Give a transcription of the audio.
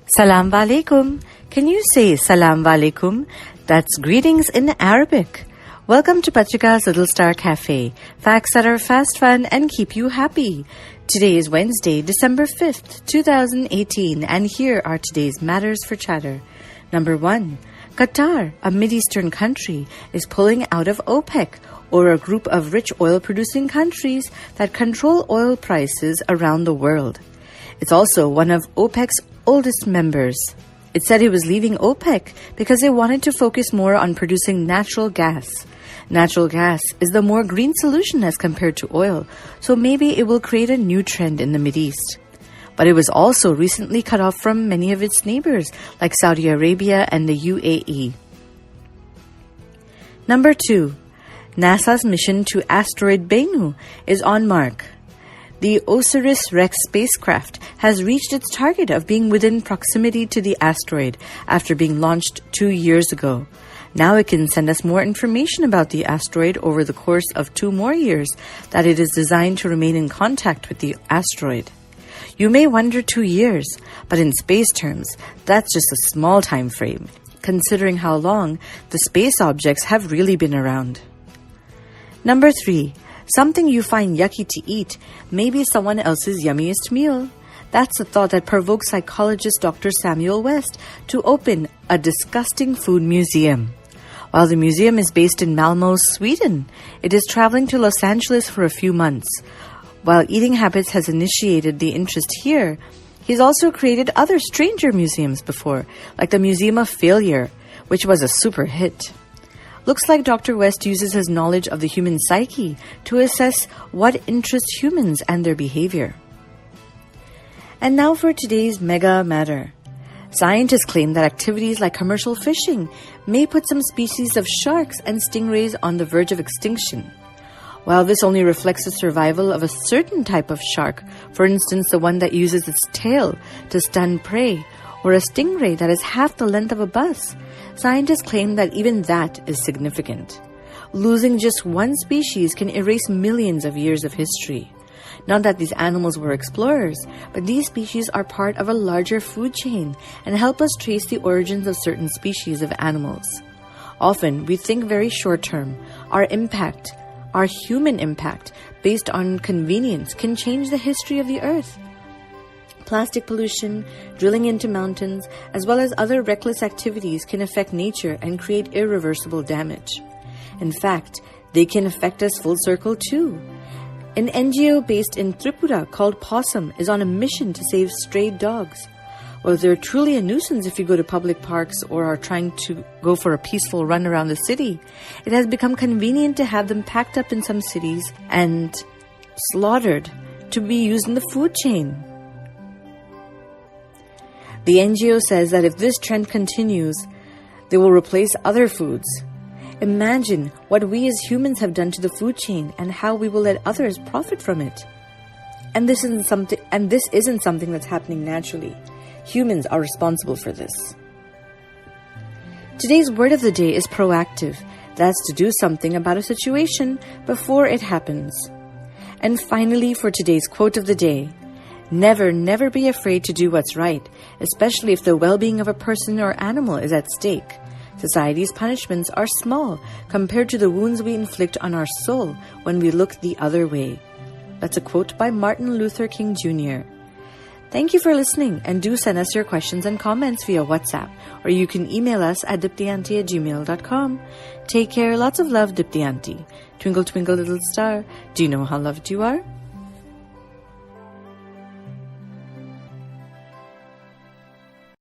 Salam Walaikum. Can you say Salam Walaikum? That's greetings in Arabic. Welcome to Patrika's Little Star Cafe. Facts that are fast, fun, and keep you happy. Today is Wednesday, December 5th, 2018, and here are today's matters for chatter. Number 1. Qatar, a Mideastern country, is pulling out of OPEC, or a group of rich oil-producing countries that control oil prices around the world. It's also one of OPEC's oldest members. It said it was leaving OPEC because they wanted to focus more on producing natural gas. Natural gas is the more green solution as compared to oil, so maybe it will create a new trend in the Mideast. But it was also recently cut off from many of its neighbors like Saudi Arabia and the UAE. Number 2. NASA's mission to Asteroid Bennu is on mark. The OSIRIS-REx spacecraft has reached its target of being within proximity to the asteroid after being launched 2 years ago. Now it can send us more information about the asteroid over the course of 2 more years that it is designed to remain in contact with the asteroid. You may wonder 2 years, but in space terms, that's just a small time frame, considering how long the space objects have really been around. Number 3. Something you find yucky to eat may be someone else's yummiest meal. That's a thought that provoked psychologist Dr. Samuel West to open a disgusting food museum. While the museum is based in Malmö, Sweden, it is traveling to Los Angeles for a few months. While eating habits has initiated the interest here, he's also created other stranger museums before, like the Museum of Failure, which was a super hit. Looks like Dr. West uses his knowledge of the human psyche to assess what interests humans and their behavior. And now for today's mega matter. Scientists claim that activities like commercial fishing may put some species of sharks and stingrays on the verge of extinction. While this only reflects the survival of a certain type of shark, for instance the one that uses its tail to stun prey, or a stingray that is half the length of a bus, scientists claim that even that is significant. Losing just one species can erase millions of years of history. Not that these animals were explorers, but these species are part of a larger food chain and help us trace the origins of certain species of animals. Often, we think very short-term. Our human impact, based on convenience, can change the history of the earth. Plastic pollution, drilling into mountains, as well as other reckless activities can affect nature and create irreversible damage. In fact, they can affect us full circle too. An NGO based in Tripura called Possum is on a mission to save strayed dogs. Well, they're truly a nuisance if you go to public parks or are trying to go for a peaceful run around the city. It has become convenient to have them packed up in some cities and slaughtered to be used in the food chain. The NGO says that if this trend continues, they will replace other foods. Imagine what we as humans have done to the food chain and how we will let others profit from it. And this isn't something that's happening naturally. Humans are responsible for this. Today's word of the day is proactive. That's to do something about a situation before it happens. And finally, for today's quote of the day, never, never be afraid to do what's right, especially if the well-being of a person or animal is at stake. Society's punishments are small compared to the wounds we inflict on our soul when we look the other way. That's a quote by Martin Luther King Jr. Thank you for listening, and do send us your questions and comments via WhatsApp, or you can email us at diptyanti@gmail.com. Take care, lots of love, Dipti Auntie. Twinkle, twinkle, little star, do you know how loved you are?